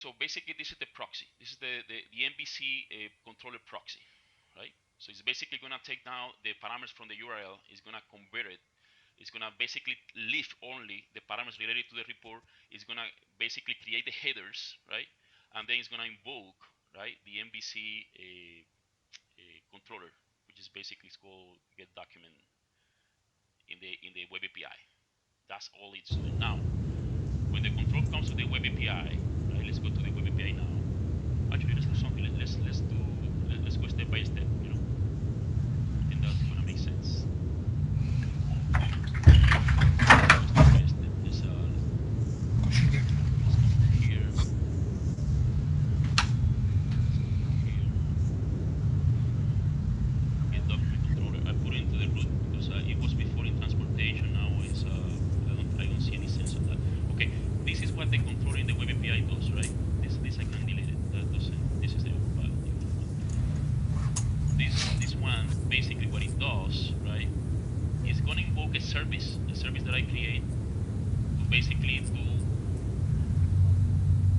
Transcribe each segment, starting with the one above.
So basically, this is the proxy. This is the MVC controller proxy, right? So it's basically going to take now the parameters from the URL. It's going to convert it. It's going to basically leave only the parameters related to the report. It's going to basically create the headers, right? And then it's going to invoke, right, the MVC controller, which is basically it's called get document in the web API. That's all it's doing. Now, when the control comes to the web API, right? Let's go to the web API now. Actually, let's do something. Let's go step by step. You know, I think that's gonna make sense. Step by step. Let's come to here. Let's come to here. Get document controller. I put it into the root because it was before in transportation. Now it's I don't see any sense of that. Okay, this is what the controller in the web API does, right? This I can delete it. That doesn't. This is the default one. This one basically what it does, right? It's gonna invoke a service that I create to basically do.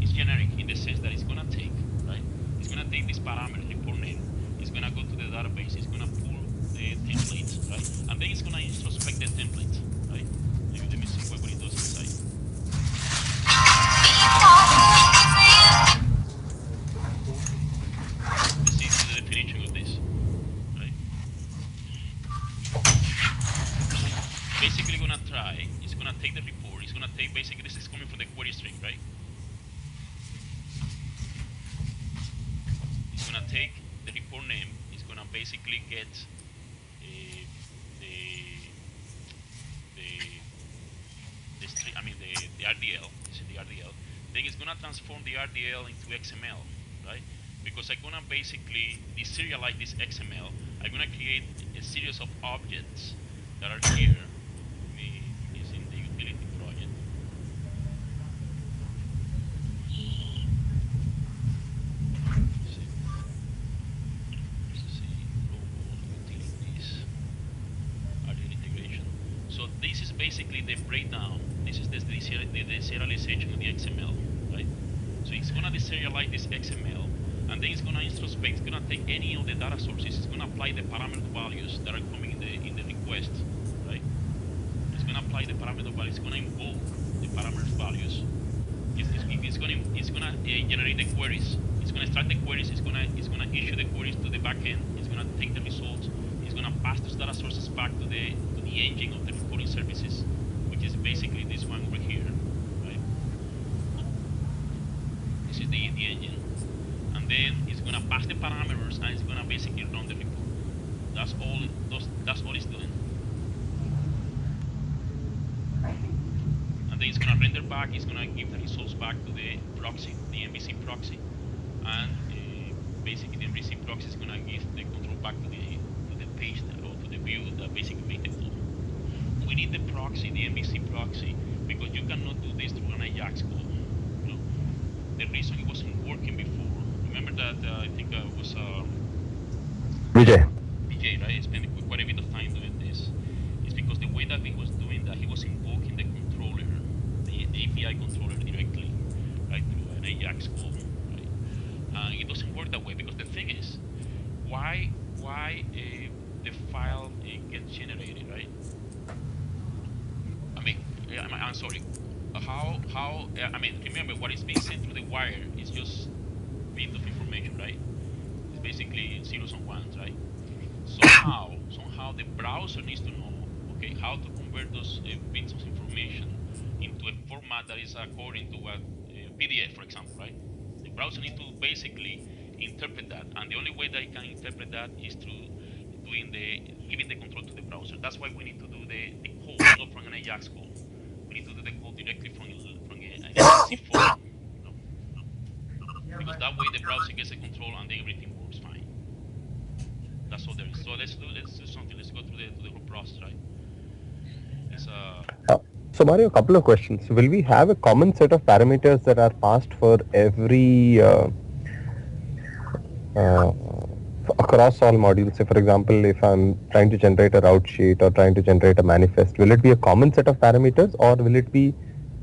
It's generic in the sense that it's gonna take, right? It's gonna take this parameter report name. It's gonna go to the database. It's gonna pull the templates, right? And then it's gonna introspect the template, right? Let me see what it does inside. This is the definition of this, right? Basically gonna try, it's gonna take the report, it's gonna take basically this is coming from the query string, right? It's gonna take the report name, it's gonna basically get the the string, I mean the RDL, this is the RDL. Then it's gonna transform the RDL into XML, right? Because I'm gonna basically deserialize this XML. I'm gonna create a series of objects that are here. Is in the utility project. Utilities, RDL integration. So this is basically the breakdown. This is the deserialization of the XML, right? So it's gonna deserialize this XML, and then it's gonna introspect. It's gonna take any of the data sources. It's gonna apply the parameter values that are coming in the request, right? It's gonna apply the parameter values. It's gonna invoke the parameter values. It's gonna generate the queries. It's gonna start the queries. It's gonna issue the queries to the backend. It's gonna take the results. It's gonna pass those data sources back to the engine of the reporting services, which is basically this one over here, right? This is the engine, and then it's gonna pass the parameters and it's gonna basically run the report. That's all. That's all it's doing. And then it's gonna render back. It's gonna give the results back to the proxy, the MVC proxy, and basically the MVC proxy is gonna give the control back to the page or to the view that basically made the call. We need the proxy, the MVC proxy, because you cannot do this through an Ajax call. You know, the reason it wasn't working before. Remember that I think it was Vijay. Vijay, right? He spent quite a bit of time doing this. It's because the way that he was doing that, he was invoking the controller, the API controller directly, right, through an Ajax call, right? It doesn't work that way because the thing is, why the file gets generated, right? I mean, I'm sorry. How I mean, remember what is being sent through the wire is just bit of information, right? It's basically zeros and ones, right? Somehow the browser needs to know, okay, how to convert those bits of information into a format that is according to a PDF, for example, right? The browser needs to basically interpret that, and the only way that it can interpret that is through giving the control to the browser. That's why we need to do the code not from an Ajax call. We need to do the code directly from an MVC form, you know? Because that way the browser gets a control and then everything works fine. That's all there is. So let's do something. Let's go through the whole process, right? It's So Mario, a couple of questions. Will we have a common set of parameters that are passed for every across all modules? Say, for example, if I'm trying to generate a route sheet or trying to generate a manifest, will it be a common set of parameters or will it be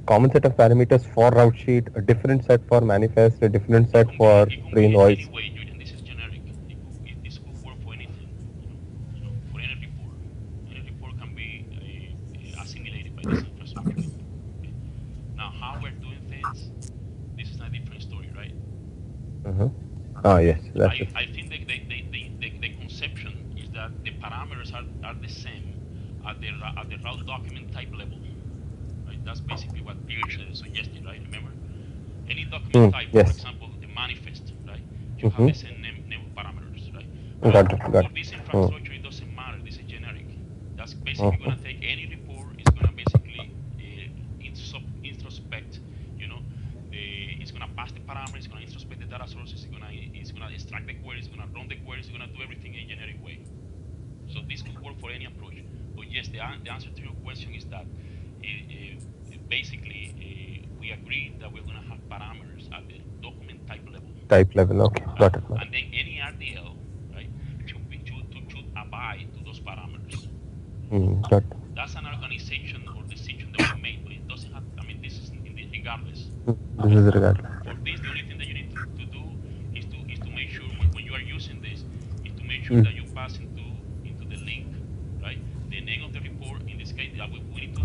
common set of parameters for route sheet, a different set for manifest, a different set for pre-invoice. Anyway, Julian, this is generic. This could work for anything, for any report. Any report can be assimilated by this infrastructure. Okay. Now, how we're doing things, this is a different story, right? Yes, that's it. I think the conception is that the parameters are the same at the route document type level. Right? That's basically what Pierre suggested, right? Remember? Any document type, yes. for example, the manifest, right? You have the same name parameters, right? Got it. For this infrastructure, it doesn't matter. This is generic. That's basically going to take any report. It's going to basically introspect. It's going to pass the parameters. It's going to introspect the data sources. It's going to extract the queries. It's going to run the queries. It's going to do everything in a generic way. So this could work for any approach. But yes, the answer to your question is that basically we agree that we're going to have parameters at the document type level. Type level, okay, got it. And then any RDL, right, should abide to those parameters. Got it. That's an organization or decision that we made, but it doesn't have. I mean, this is regardless. This is regardless. For this, the only thing that you need to do is to make sure when you are using this, is to make sure that you pass into the link, right? The name of the report. In this case, we need to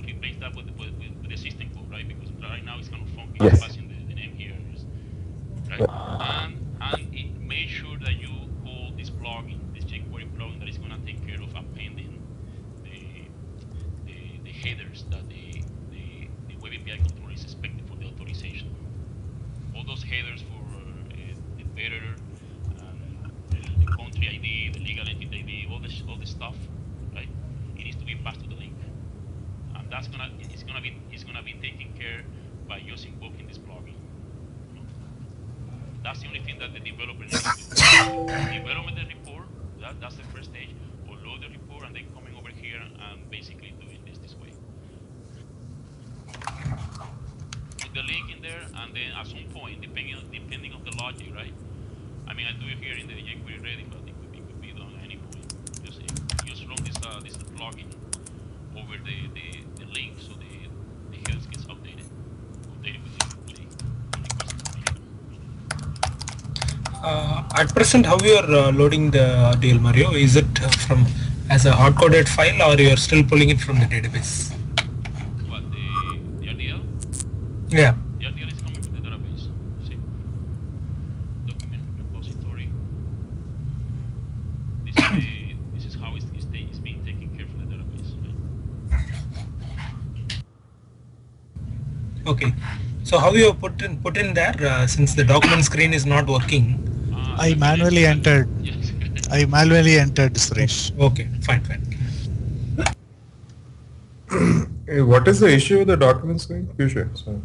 replace that with the system code, right? Because right now it's kind of funky passing the name here, right? And make sure that you call this plugin, this jQuery plugin, that is going to take care of appending the headers that the Web API controller is expecting for the authorization. All those headers for the bearer, the country ID, the legal entity ID, all this stuff, right? It needs to be passed to the link, and it's gonna be taken care by using invoking this plugin. That's the only thing that the developer needs to do. Development the report, that's the first stage, or load the report and then coming over here and basically doing this way. Put the link in there, and then at some point, depending on the logic, right? I mean, I do it here in the jQuery Ready, but it could be done at any point. Just run this plugin over the link so the headers gets updated with the request information. At present, how you are loading the RDL, Mario? Is it from as a hard-coded file, or you are still pulling it from the database? What, the RDL? Yeah. The RDL is coming from the database. See, document repository. This is how it's being taken care of from the database. Right? Okay. So how you put in there since the document screen is not working? I manually entered. Yes. I manually entered, Suresh. Okay, fine. What is the issue with the document screen? Future. So.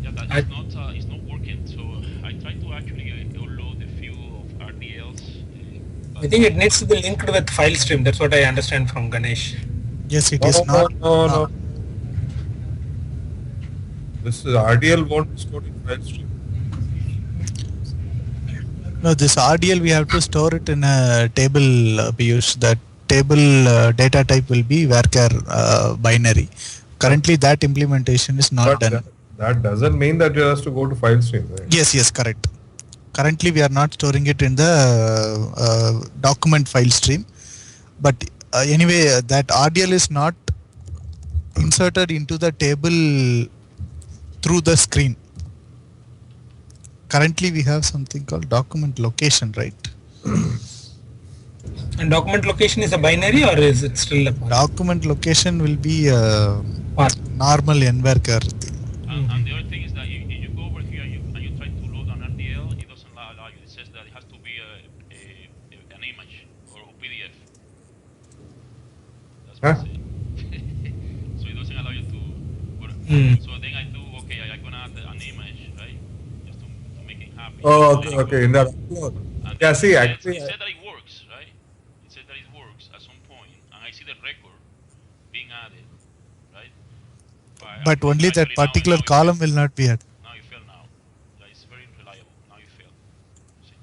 Yeah, that it's not working. So I tried to actually download a few of RDLs. I think it needs to be linked with file stream. That's what I understand from Ganesh. Yes, it is not. No. This is RDL won't be stored in file stream. No, this RDL we have to store it in a table, Piyush. That table data type will be varchar binary. Currently, that implementation is not done. That doesn't mean that you have to go to file stream, right? Yes, correct. Currently, we are not storing it in the document file stream. But anyway, that RDL is not inserted into the table through the screen. Currently, we have something called document location, right? And document location is a binary, or is it still a part? Document location will be a normal nvarchar thing. And the other thing is that if you go over here and you try to load an RDL, it doesn't allow you. It says that it has to be an image or a PDF. That's what it says. So it doesn't allow you to. So then I do. Okay, I'm gonna add an image, right? Just to make it happy. Oh, okay. In that upload. Yeah, see, actually. It said that it works, right? It said that it works at some point, and I see the record being added, right? But only that particular column will not be added. Now you fail now. It's very reliable. Now you fail.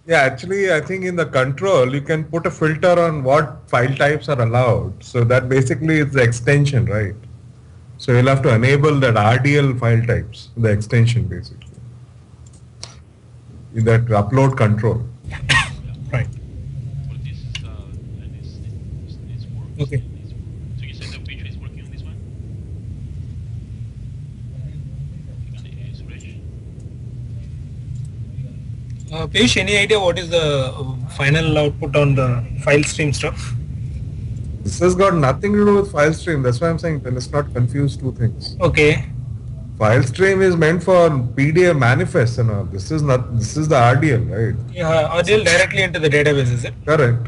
Yeah, actually, I think in the control, you can put a filter on what file types are allowed. So that basically is the extension, right? So you'll have to enable that RDL file types, the extension basically. In that upload control. Right. But this is this works. Okay. So you said the feature is working on this one? Suresh? Piyush, any idea what is the final output on the file stream stuff? This has got nothing to do with file stream. That's why I'm saying let's not confuse two things. Okay. File stream is meant for PDF manifest and all. This is not. This is the RDL, right? Yeah, RDL directly into the database, is it? Correct.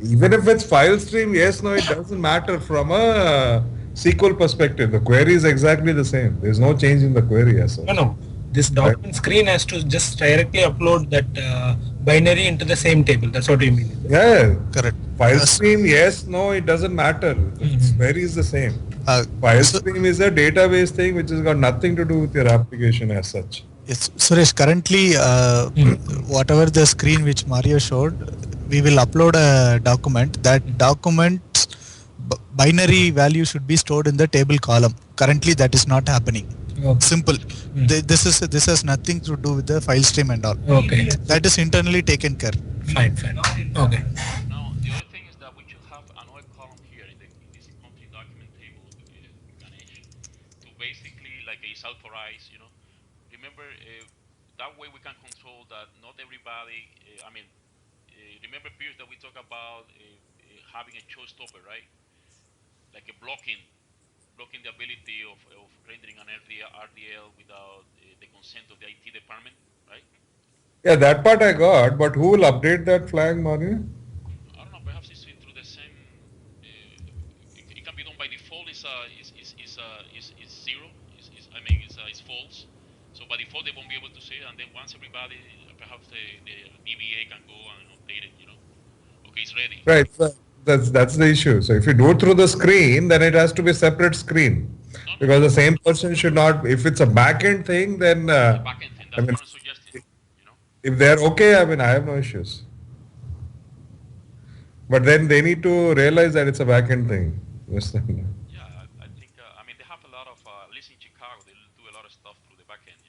Even if it's file stream, yes, no, it doesn't matter from a SQL perspective. The query is exactly the same. There's no change in the query as such. No. This document screen has to just directly upload that binary into the same table. That's what you mean. Is it? Yeah. Correct. File stream, yes, no, it doesn't matter. The query is the same. File stream is a database thing which has got nothing to do with your application as such. Yes, Suresh, currently whatever the screen which Mario showed, we will upload a document. That document's binary value should be stored in the table column. Currently that is not happening. Okay. Simple. This has nothing to do with the file stream and all. Okay. That is internally taken care. Fine. Okay. Now, the other thing is that we should have another column here in this country document table, Ganesh, to basically, like it's authorized, Remember, that way we can control that not everybody, remember, Pierce, that we talk about having a showstopper, right? Like a blocking the ability of rendering an RDL without the consent of the IT department, right? Yeah, that part I got, but who will update that flag, Mario? I don't know. Perhaps it's through the same. It can be done by default. Is zero. It's false. So by default they won't be able to see it, and then once everybody, perhaps the DBA can go and update it. Okay, it's ready. Right. That's the issue. So if you do it through the screen, then it has to be a separate screen. Because the same person should not, if it's a back-end thing, then Back-end thing. That's what I'm suggesting. If they're okay, I have no issues. But then they need to realize that it's a back-end thing. Yeah, I think, they have a lot of, at least in Chicago, they do a lot of stuff through the back-end,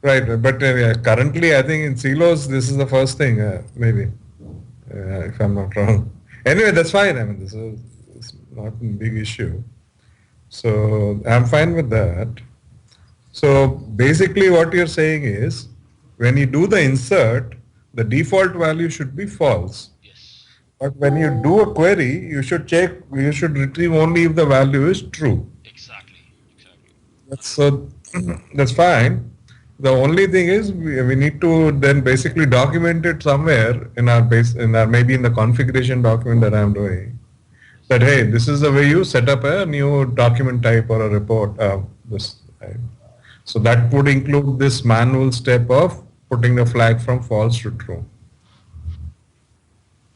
Right, but currently I think in Silos, this is the first thing, maybe, if I'm not wrong. Anyway, that's fine. This is not a big issue. So I'm fine with that. So basically what you're saying is, when you do the insert, the default value should be false. Yes. But when you do a query, you should retrieve only if the value is true. Exactly. That's fine. The only thing is we need to then basically document it somewhere maybe in the configuration document that I'm doing. That hey, this is the way you set up a new document type or a report. So that would include this manual step of putting the flag from false to true.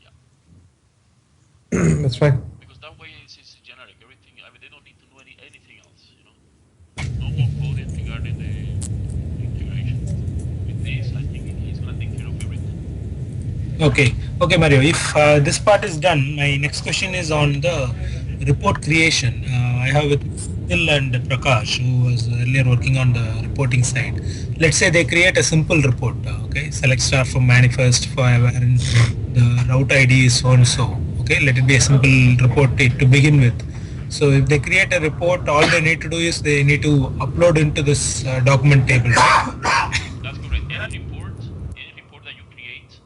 Yeah. That's fine. Because that way it's generic. Everything. They don't need to know anything else. No more coding regarding the integration. With this, I think he's gonna take care of everything. Okay, Mario. If this part is done, my next question is on the report creation. I have with Phil and Prakash, who was earlier working on the reporting side. Let's say they create a simple report. Select star from manifest for wherein the route ID is so and so. Okay, let it be a simple report to begin with. So if they create a report, all they need to do is they need to upload into this document table. That's correct. Any report that you create,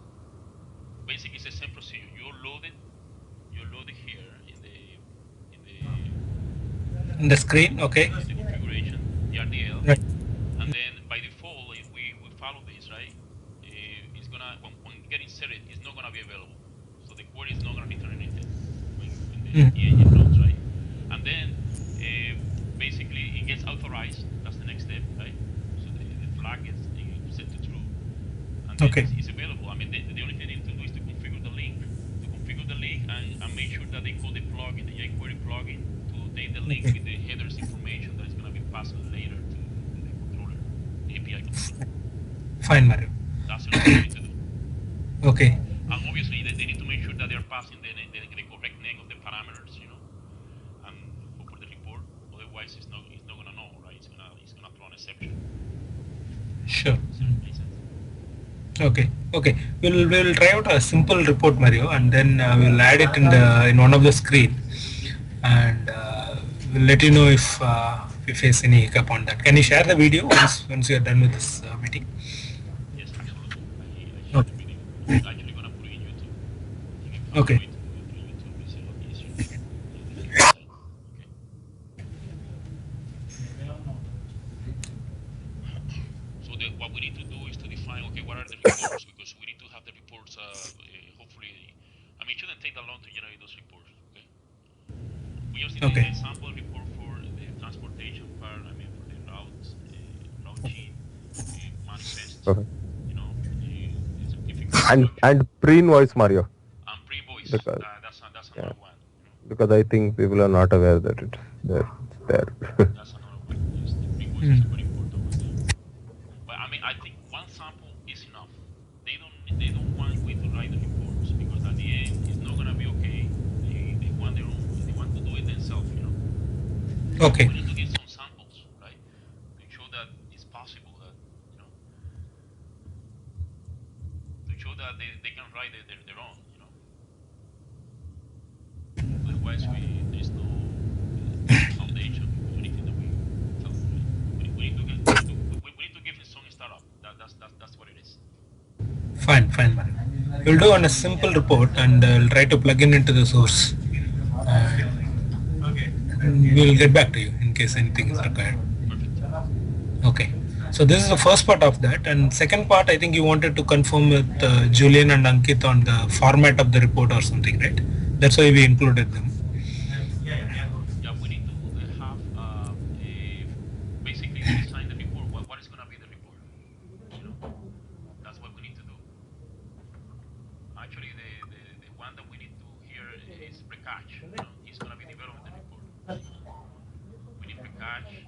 basically it's the same procedure. You load it here in the screen, okay? The configuration, the RDL, Right. and then by default, if we follow this, right, it's gonna when you get inserted, it's not gonna be available. So the query is not gonna return anything when the engine runs, right? And then basically it gets authorized. That's the next step, right? So the flag gets set to true, and then it's available. The only thing they need to do is to configure the link, and make sure that they call the plugin, the jQuery plugin, to update the link with the headers information that is going to be passed later to the controller, the API controller. Fine, Mario. That's what they need to do. Okay. And obviously they need to make sure that they are passing the correct name of the parameters, and for the Sure. Okay. We'll try out a simple report, Mario, and then we'll add it in one of the screen, and we'll let you know if we face any hiccup on that. Can you share the video once you are done with this meeting? Yes, absolutely. I Okay. the video. I'm actually gonna put it in YouTube. If you can Okay. do it through YouTube, it's a lot easier. Okay. So what we need to do is to define, okay, what are the reports? Because we need to have the reports, hopefully, I mean, it shouldn't take that long to generate those reports, okay? We just need Okay. a sample report for the transportation part, I mean, for the routes, route sheet, manifest, Okay. the certificate And pre-invoice, Mario, and pre-invoice. because That's yeah, another one. because I think people are not aware that it's there. That's another one. Yes, the pre-invoice is very important one there. But I mean, I think one sample is enough. They don't want you to write the reports because at the end it's not gonna be okay. They want their own. They want to do it themselves. Okay. We need to get some samples, right, to show that it's possible that to show that they can write their own. Otherwise, there's no foundation for anything that we tell them. Right? We need to give it some startup. That's what it is. Fine, Mario. We'll do on a simple report, and I'll try to plug into the source. We'll get back to you in case anything is required. Perfect. Okay. So this is the first part of that, and second part, I think you wanted to confirm with Julian and Ankit on the format of the report or something, right? That's why we included them. Yeah, we need to have basically design the report. What is going to be the report? That's what we need to do. Actually, the one that we need to hear is Prakash. He's going to be developing the report. We need Prakash.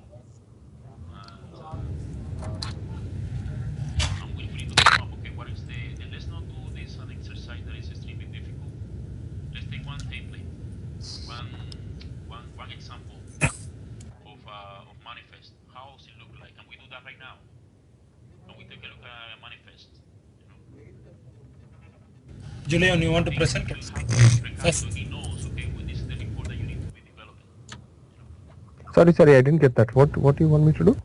And we need to come up, okay, what is let's not do this an exercise that is extremely difficult. Let's take one template, one example of manifest. How does it look like? And we do that right now. And we take a look at a manifest. Julian, you want to present? So he knows, okay, well, this is the report that you need to be developing. Sorry, I didn't get that. What do you want me to do?